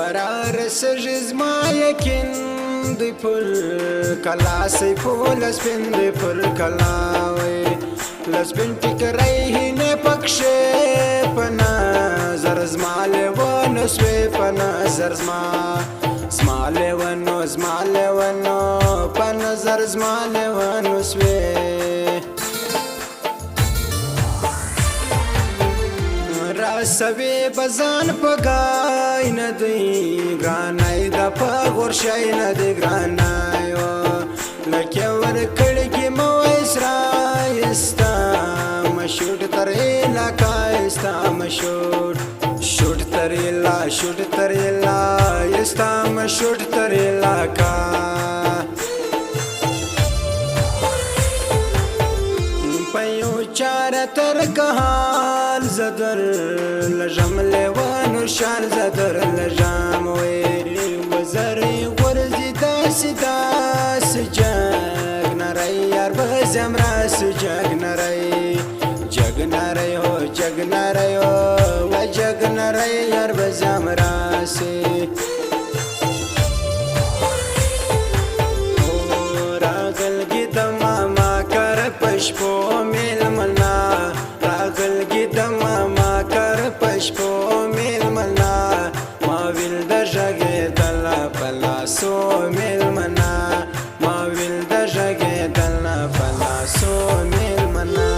ورارسږي زما یقین دی پر کلا سی په لسپین دی پر کلا وی لسپین ټیکری هینې پکښې په نظر زما لیونو سوې په نظر زما لیونو په نظر زما لیونو سوې راسوي بزان په ګای نه دی ګرانای د په غورشای نه دی ګرانای لکه ورکړ کې مو اسرایستا مشوټ تر علاقایستا شوټ تر علاقایستا مشوټ تر علاقا پيو چار تر کحال زدر لجم لیوانو شار زدر لجم وی وزری غرزی داس جگ نرائی یار بزم راس جگ نرائی ہو جگ نرائی ہو و جگ نرائی یار بزم راسی راغل گیتا ماما کر پشپو میل منا راغل گیتا ماما کر پشپو میل منا ما ویل د ژغې دلا پلاسو میل منا ما ویل د ژغې دلا پلاسو میل منا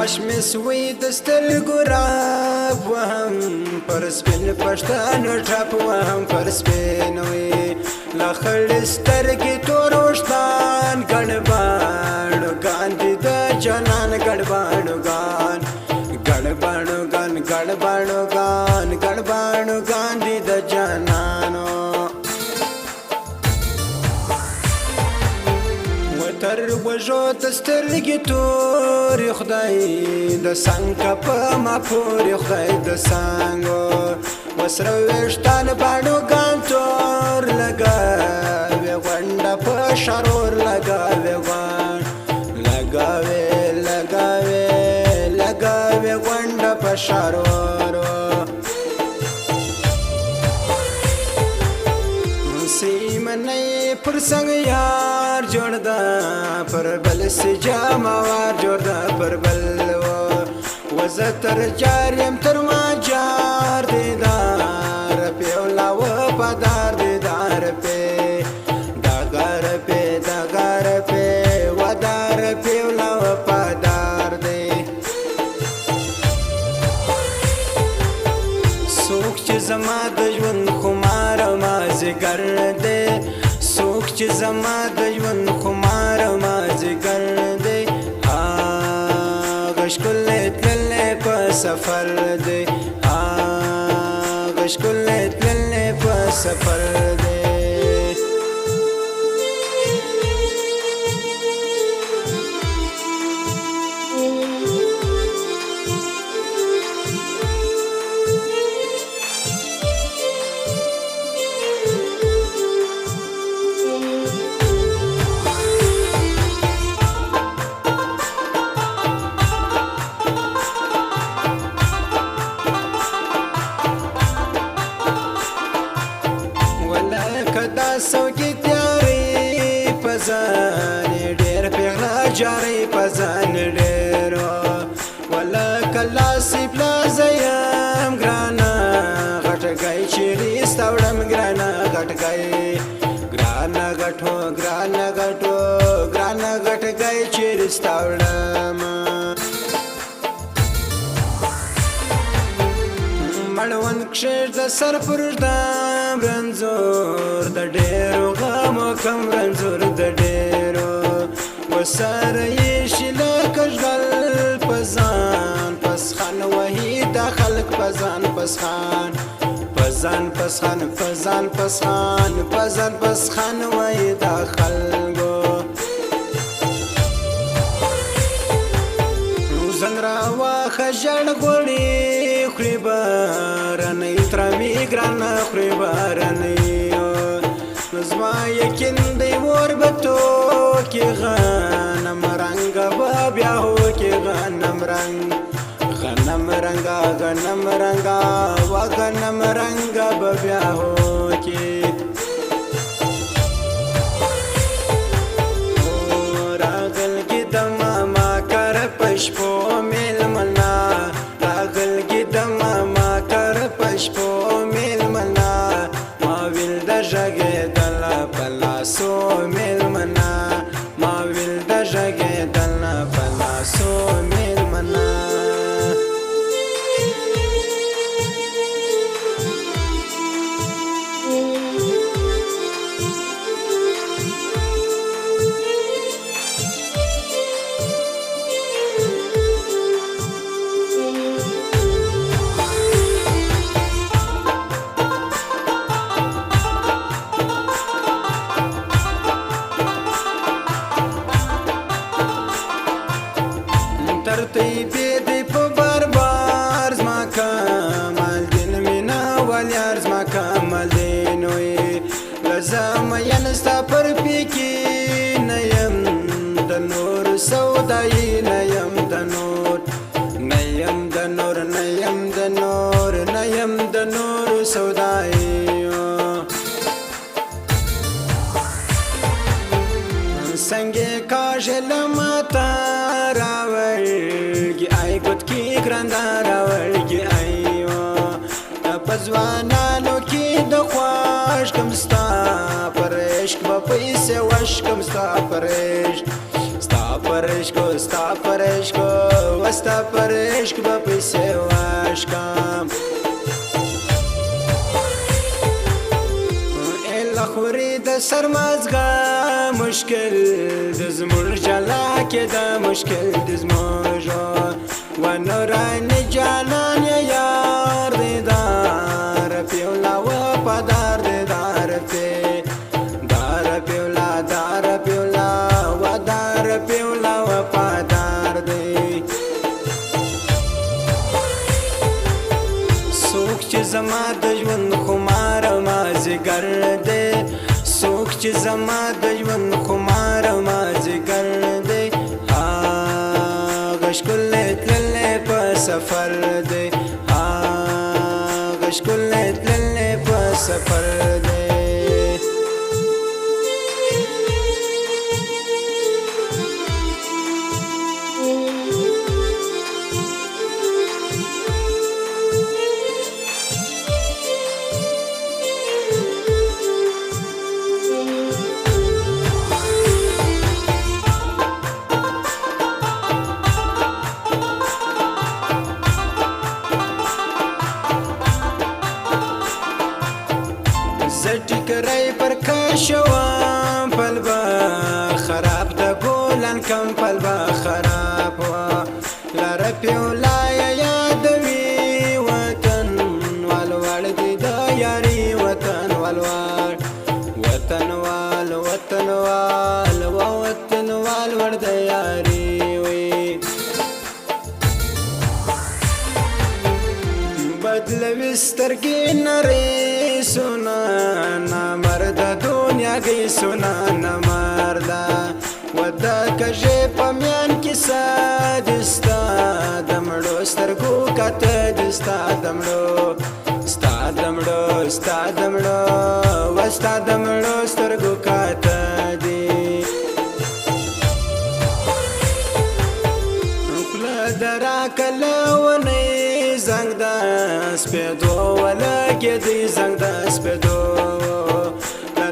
خوشمې سوی د سترګو راب وهم پر سپین پښتانه ټاپ وهم پر سپین وی لا خړ سترګې تور وشتان ګړباړو ګان دي د جنان ګړباړو ګان دي د جنانو تر وژو د سترګې تورې خدای د څنګ په ما پورې خدای د څنګ وسره ویشتان باڼوګان تور لګاوې غونډه په شرور لګاوې غونډه په شرور سیمنی پر څنګ یار جوړ دا پر بل سي جاموار جوړ دا پر بل وزه تر جاریم تر ما جار دیدار پیولا و پدار دیدار پی داګار پی ودار پیولا و پدار دی سوک چې زما د ژوند خمار مازیګر دی څوک چې زما د ژوند خمار مازیګر دی هغه ښکلی تللی په سفر دی هغه ښکلی تللی په سفر دی سوکی تیاری پزانی ډیر پیغلا جاری پزانی ډیرو ولا کلاسی پلازیم ګرانا غټګای چیرې ستوړم ګرانا غټګای ګرانا غټګای چیرې ستوړم مړوند کښې د سر پرږدم رنځور د ډېرو غمو کم رنځور د ډېرو وسره یې شي لکه ژغل په ځان پسخن وهي د خلک خلق پزان پسخان پزان پسخان پزان پسخان پزان پسخان وای دا خلقو زنگ را واخه ژړ غوړي خوري بارنۍ ترمي ګران خوري بارنۍ زما یقین دی ور بتو کې غنم رنگ به بیا هو کې غنم رنگ غنم رنگا غنم رنگا و غنم رنگا به بیا هو کې راغل کې د ماما کر پشپو میل منا راغل کې د ماما کر پشپو میل منا ما ویل د ژغې دل پلاسو میل منا ما ویل د ژغې دل پلاسو میل منا ترتیبی دی په بار زما کمال دین مینا والیار زما کمال دینوی لزم ینستا پر پیکی نیم د نور سودایی نیم د نور نیم د نور نیم د نور نیم د نور سودایی سنگه کاجل ماتا راولگی ای گد کی گراندا راولگی ایو پزوانانو کی د خوش کم ستا پرشک با پیسه وش کم ستا پرشک ستا پرشک ستا پرشک وستا پرشک با پیسه وش کم خوری د سرمازغه مشکل د زمور جلا کې د مشکل د زمور و نوران جانان یار دار پیولا و پدار دار پی دار پیولا و دار پیولا و پدار دی سوک چې زما د ژوند خمار مازیګر دی سوک چې زما د ژوند خمار مازیګر دی هغه ښکلی تللی په سفر دی هغه ښکلی تللی په سفر دی ټیکری پر کشوام پلبا خراب د ګولن کم پلبا خراب لار پیولا یادوي وطن والوال دی د یاري وطن والوال وطن وال وطن وال وطن وال ور د یاري وي بدلوي سترګې نری سونا نا مرد دنیا گئی سونا نا مردا ودا کجه پمیان کی سادستا دمړو سترګو کته دستا دمړو ستا دمړو ستا دمړو وستا دمړو سترګو کته دی کله درا کله ونی زنګ د سپېدو ولګې دی زنګ د سپېدو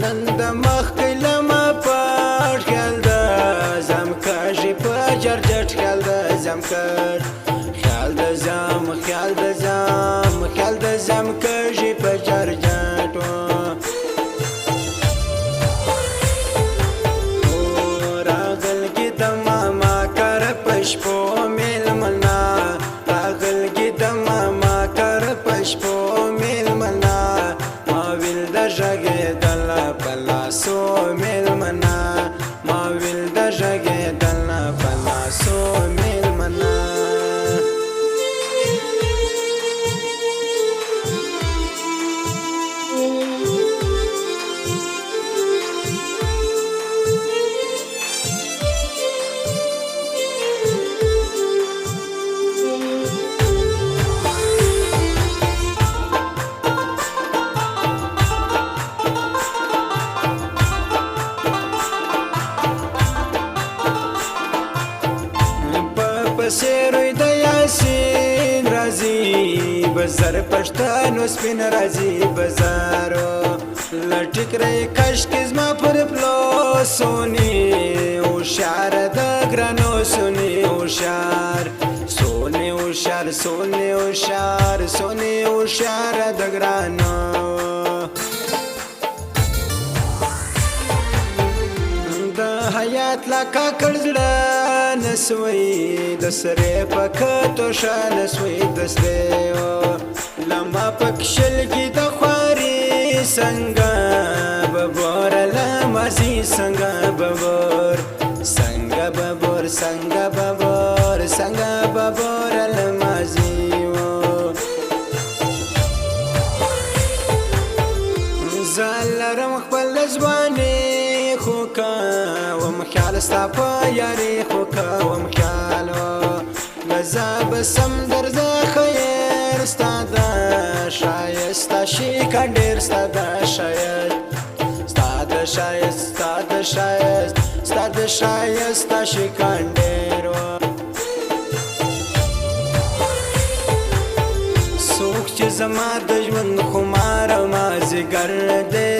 نن د مخ کلمه پټ خیال د زمکاژي په جرجټ خیال د زمکر خیال د زم خیال د زم خیال د زمکاژي په جرجټ راغل کې د ماما کر پشپو میل منا راغل کې د ماما یاسین راځي بزر پښتنو سپین راځي بزارو لټکرې کشکې زما پر پلو سونی هوښیار د ګرانو سونی هوښیار سونی هوښیار سونی هوښیار سونی هوښیار د ګرانو حیات لکه کړ زړه نسوي د سرې په کتو شه نسوي د سرې لمبا پک شلګي د خواري څنګه ببور لمازي څنګه ببور څنګه ببور څنګه ببور څنګه ببور لمازي زلرم خپل ځواني خوکا ومخیال ستا په یاري خوکا ومخیال لزا بسم درځه خیر ستا د شایست ستا شیکن ډېر ستا د شایست ستا د شایست ستا د شایست ستا د شایست ستا شیکن ډېر څوک چې زما د ژوند خمار مازدیګر دی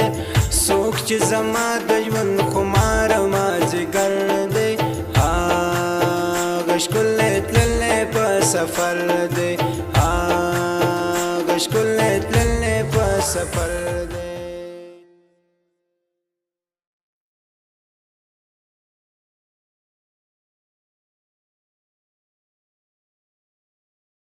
څوک چې زما د ژوند خمار مازدیګر دی هغه ښکلی تللی په سفر دی هغه ښکلی تللی په سفر دی